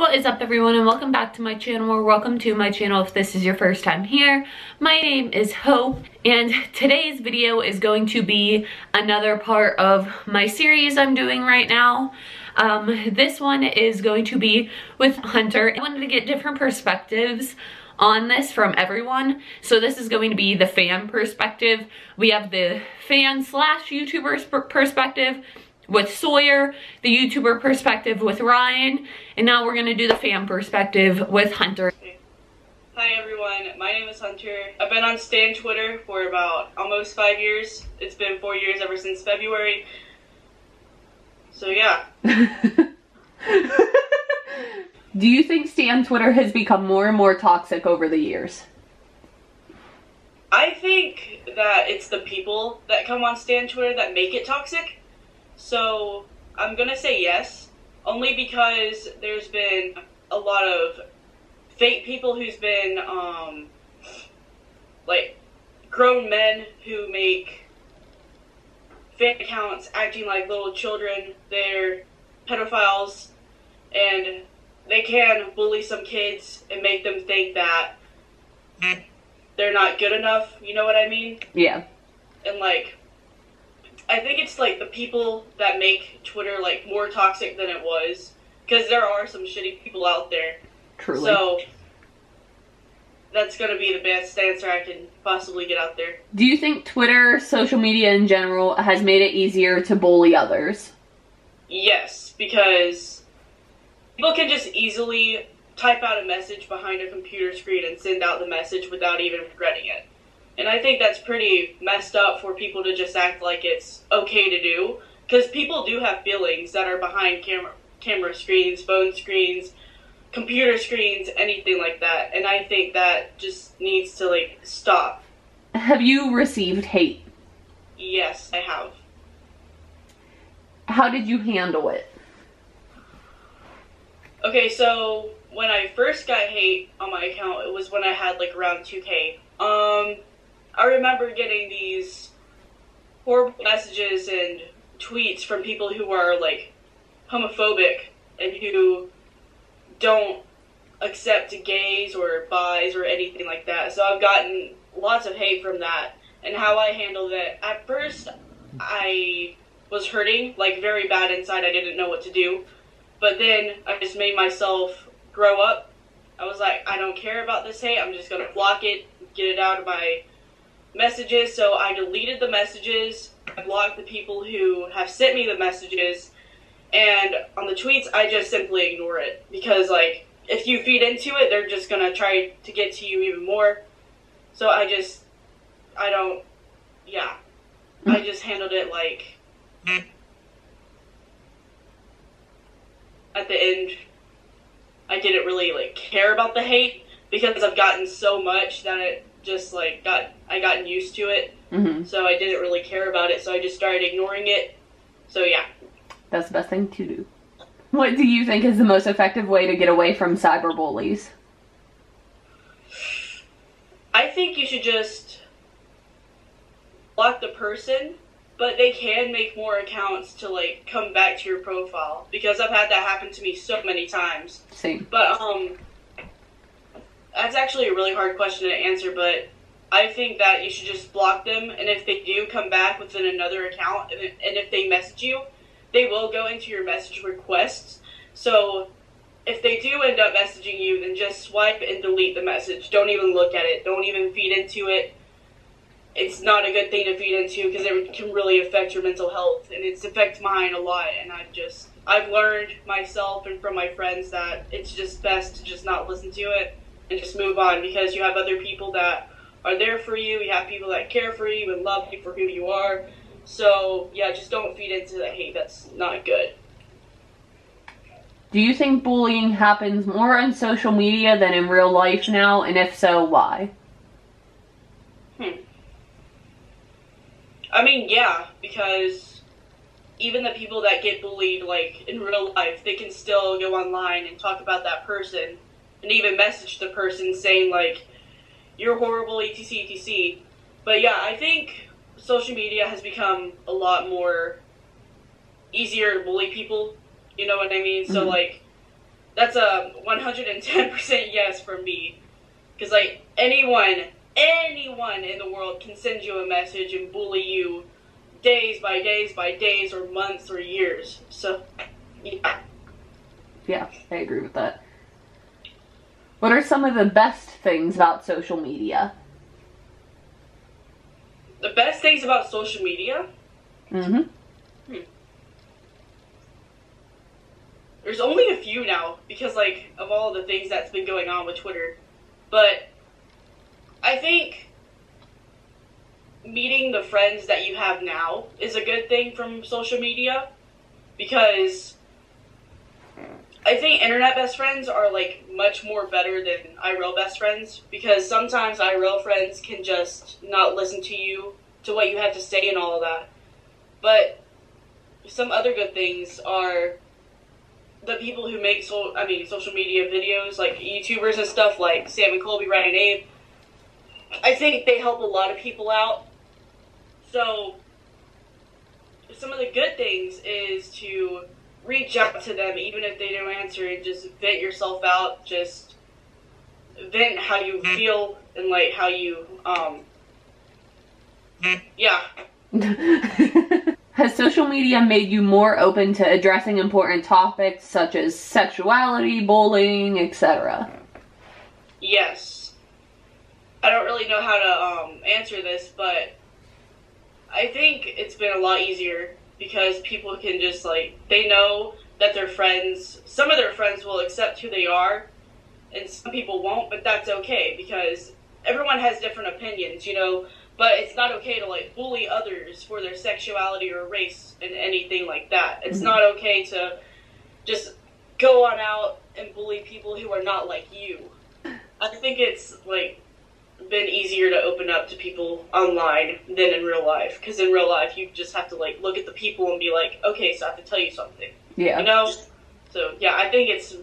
What is up, everyone, and welcome back to my channel, or welcome to my channel if this is your first time here. My name is Hope, and today's video is going to be another part of my series I'm doing right now. This one is going to be with Hunter. I wanted to get different perspectives on this from everyone. So this is going to be the fan perspective. We have the fan slash YouTuber perspective with Sawyer, the YouTuber perspective with Ryan, and now we're gonna do the fan perspective with Hunter. Hi everyone, my name is Hunter. I've been on Stan Twitter for about almost 5 years. It's been 4 years ever since February. So yeah. Do you think Stan Twitter has become more and more toxic over the years? I think that it's the people that come on Stan Twitter that make it toxic. So I'm gonna say yes, only because there's been a lot of fake people who's been like grown men who make fake accounts acting like little children. They're pedophiles, and they can bully some kids and make them think that they're not good enough, you know what I mean? Yeah. And like, I think it's like the people that make Twitter like more toxic than it was, because there are some shitty people out there. Truly. So that's gonna be the best answer I can possibly get out there. Do you think Twitter, social media in general, has made it easier to bully others? Yes, because people can just easily type out a message behind a computer screen and send out the message without even regretting it. And I think that's pretty messed up for people to just act like it's okay to do. Because people do have feelings that are behind camera screens, phone screens, computer screens, anything like that. And I think that just needs to, like, stop. Have you received hate? Yes, I have. How did you handle it? Okay, so when I first got hate on my account, it was when I had, like, around 2K. I remember getting these horrible messages and tweets from people who are, like, homophobic and who don't accept gays or bis or anything like that. So I've gotten lots of hate from that. And how I handled it, at first I was hurting, like, very bad inside. I didn't know what to do. But then I just made myself grow up. I was like, I don't care about this hate. I'm just going to block it, get it out of my messages. So I deleted the messages. I blocked the people who have sent me the messages. And on the tweets, I just simply ignore it. Because, like, if you feed into it, they're just going to try to get to you even more. So I just handled it like, at the end, I didn't really, like, care about the hate, because I've gotten so much that it just, like, I gotten used to it. Mm-hmm. So I didn't really care about it, so I just started ignoring it. So yeah. That's the best thing to do. What do you think is the most effective way to get away from cyberbullies? I think you should just block the person, but they can make more accounts to, like, come back to your profile, because I've had that happen to me so many times. Same. But that's actually a really hard question to answer, but I think that you should just block them, and if they do come back within another account, and if they message you, they will go into your message requests. So if they do end up messaging you, then just swipe and delete the message. Don't even look at it. Don't even feed into it. It's not a good thing to feed into, because it can really affect your mental health, and it's affected mine a lot. And I've learned myself and from my friends that it's just best to just not listen to it and just move on, because you have other people that are there for you. You have people that care for you and love you for who you are. So yeah, just don't feed into that hate. That's not good. Do you think bullying happens more on social media than in real life now? And if so, why? I mean, yeah, because even the people that get bullied, like, in real life, they can still go online and talk about that person and even message the person saying, like, you're horrible, etc, etc. But yeah, I think social media has become a lot more easier to bully people, you know what I mean? Mm-hmm. So, like, That's a 110% yes from me. Because, like, anyone in the world can send you a message and bully you days by days or months or years. So, yeah. Yeah, I agree with that. What are some of the best things about social media? The best things about social media? There's only a few now because, like, of all the things that's been going on with Twitter. But I think meeting the friends that you have now is a good thing from social media, because I think internet best friends are, like, much more better than IRL best friends, because sometimes IRL friends can just not listen to you, to what you have to say and all of that. But some other good things are the people who make social media videos, like YouTubers and stuff, like Sam and Colby, Ryan and Abe. I think they help a lot of people out. So some of the good things is to reach out to them, even if they don't answer, and just vent yourself out. Just vent how you feel and, like, how you, yeah. Has social media made you more open to addressing important topics such as sexuality, bullying, etc.? Yes. I don't really know how to answer this, but I think it's been a lot easier because people can just, like, they know that their friends, some of their friends will accept who they are, and some people won't, but that's okay, because everyone has different opinions, you know, but it's not okay to, like, bully others for their sexuality or race and anything like that. It's not okay to just go on out and bully people who are not like you. I think it's, like, been easier to open up to people online than in real life, because in real life you just have to, like, look at the people and be like, okay, so I have to tell you something. Yeah. You know? So, yeah, I think it's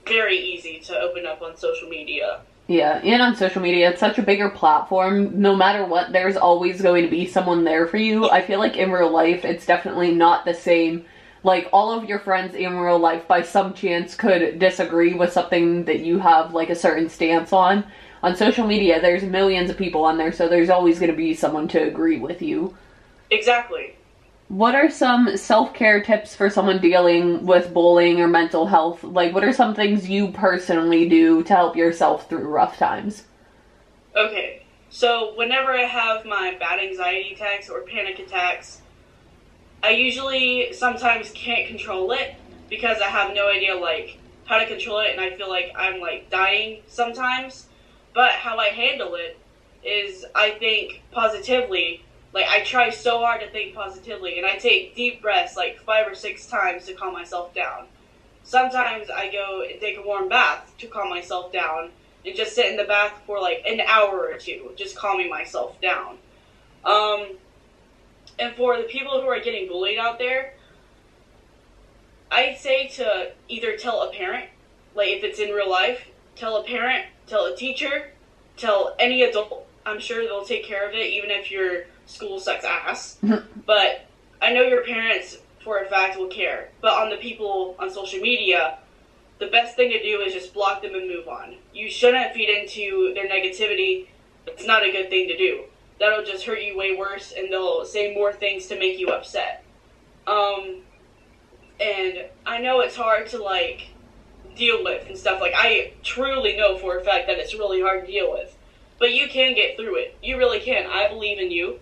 very easy to open up on social media. Yeah, and on social media, it's such a bigger platform. No matter what, there's always going to be someone there for you. I feel like in real life, it's definitely not the same. Like, all of your friends in real life, by some chance, could disagree with something that you have, like, a certain stance on. On social media, there's millions of people on there, so there's always going to be someone to agree with you. Exactly. What are some self-care tips for someone dealing with bullying or mental health? Like, what are some things you personally do to help yourself through rough times? Okay, so whenever I have my bad anxiety attacks or panic attacks, I usually sometimes can't control it because I have no idea, like, how to control it, and I feel like I'm, like, dying sometimes. But how I handle it is I think positively. Like, I try so hard to think positively, and I take deep breaths, like, 5 or 6 times to calm myself down. Sometimes I go and take a warm bath to calm myself down, and just sit in the bath for, like, an hour or two, just calming myself down. And for the people who are getting bullied out there, I'd say to either tell a parent, like, if it's in real life, tell a parent, tell a teacher, tell any adult. I'm sure they'll take care of it, even if your school sucks ass. But I know your parents, for a fact, will care. But on the people on social media, the best thing to do is just block them and move on. You shouldn't feed into their negativity. It's not a good thing to do. That'll just hurt you way worse, and they'll say more things to make you upset. And I know it's hard to, like, deal with and stuff. Like, I truly know for a fact that it's really hard to deal with. But you can get through it. You really can. I believe in you.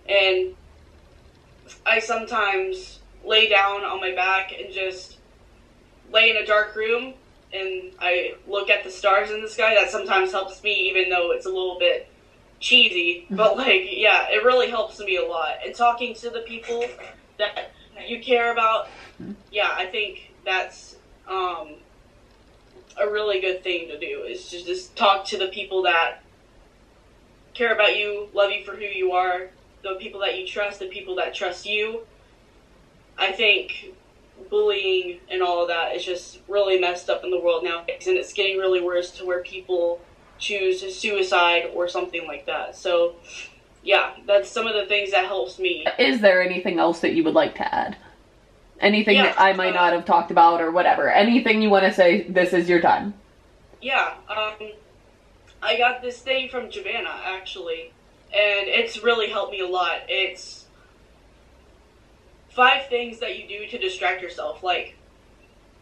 And I sometimes lay down on my back and just lay in a dark room and I look at the stars in the sky. That sometimes helps me, even though it's a little bit cheesy. But, like, yeah, it really helps me a lot. And talking to the people that you care about, yeah, I think that's a really good thing to do, is to just talk to the people that care about you, love you for who you are, the people that you trust, the people that trust you. I think bullying and all of that is just really messed up in the world now, and it's getting really worse to where people choose suicide or something like that. So, yeah, that's some of the things that helps me. Is there anything else that you would like to add? Anything that I might not have talked about or whatever. Anything you want to say, this is your time. Yeah, I got this thing from Giovanna, actually, and it's really helped me a lot. It's 5 things that you do to distract yourself. Like,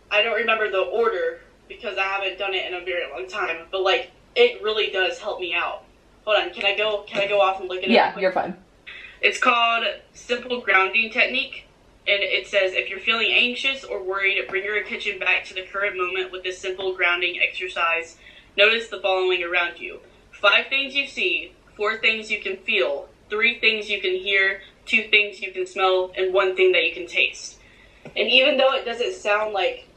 I don't remember the order because I haven't done it in a very long time, but like, it really does help me out. Hold on, can I go off and look at it? Yeah, you're fine. It's called Simple Grounding Technique, and it says, if you're feeling anxious or worried, bring your attention back to the current moment with this simple grounding exercise. Notice the following around you. 5 things you see, 4 things you can feel, 3 things you can hear, 2 things you can smell, and 1 thing that you can taste. And even though it doesn't sound like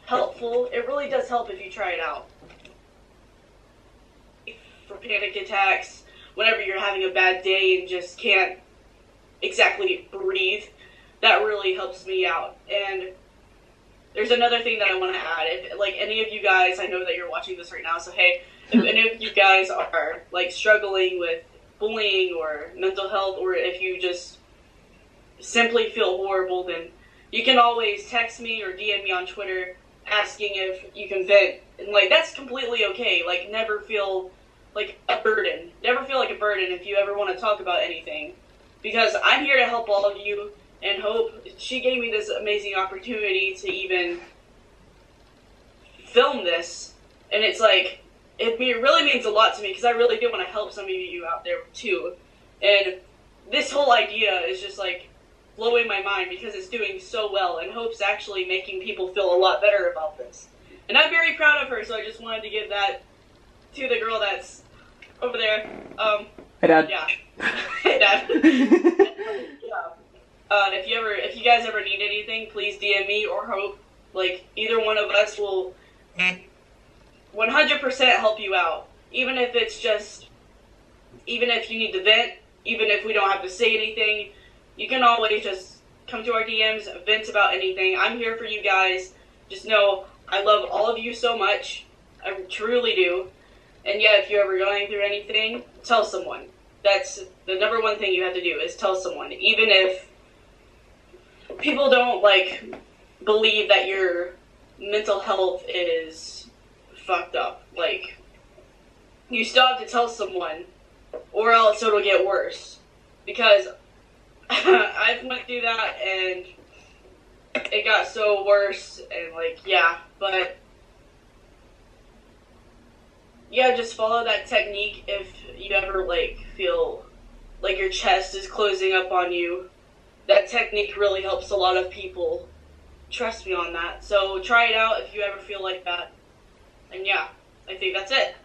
helpful, it really does help if you try it out. For panic attacks, whenever you're having a bad day and just can't exactly breathe, that really helps me out. And there's another thing that I want to add. If, like, any of you guys, I know that you're watching this right now, so hey, if any of you guys are like struggling with bullying or mental health, or if you just simply feel horrible, then you can always text me or DM me on Twitter asking if you can vent. And like, that's completely okay. Like, never feel like a burden. Never feel like a burden if you ever want to talk about anything, because I'm here to help all of you. And Hope, she gave me this amazing opportunity to even film this, and it's like, it really means a lot to me, because I really do want to help some of you out there too. And this whole idea is just like blowing my mind, because it's doing so well, and Hope's actually making people feel a lot better about this. And I'm very proud of her, so I just wanted to give that to the girl that's over there. Hey, Dad. Yeah. Hey, Dad. Yeah. If you guys ever need anything, please DM me or Hope. Like, either one of us will 100% help you out. Even if you need to vent, even if we don't have to say anything, you can always just come to our DMs, vent about anything. I'm here for you guys. Just know I love all of you so much. I truly do. And yeah, if you're ever going through anything, tell someone. That's the number one thing you have to do, is tell someone. Even if people don't, like, believe that your mental health is fucked up. Like, you still have to tell someone, or else it'll get worse. Because I've went through that, and it got so worse, and, like, yeah. But, yeah, just follow that technique if you ever, like, feel like your chest is closing up on you. That technique really helps a lot of people. Trust me on that. So try it out if you ever feel like that. And yeah, I think that's it.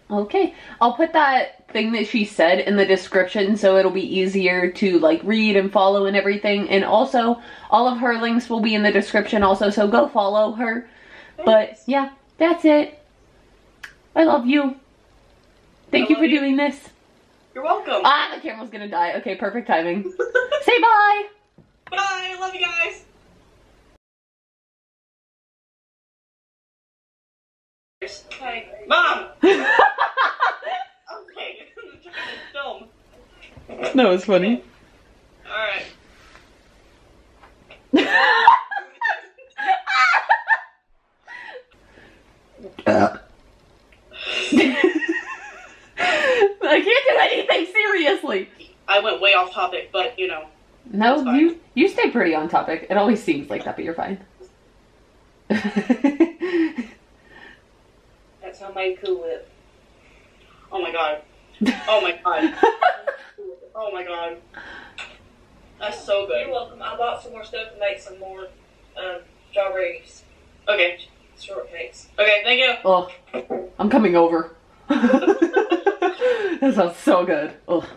Okay. I'll put that thing that she said in the description so it'll be easier to like read and follow and everything. And also, all of her links will be in the description also, so go follow her. Thanks. But yeah, that's it. I love you. Thank you for doing this. You're welcome. Ah, the camera's gonna die. Okay, perfect timing. Say bye. Bye. Love you guys. Hey, Mom. Okay. I'm trying to film. That was funny. All right. I can't do anything seriously. I went way off topic, but you know. No, you stay pretty on topic. It always seems like that, but you're fine. That's how made Cool Whip. Oh my god. Oh my god. Oh my god. That's so good. You're welcome. I bought some more stuff to make some more strawberries. Okay. Shortcakes. Okay, thank you. Oh, I'm coming over. That sounds so good. Oh.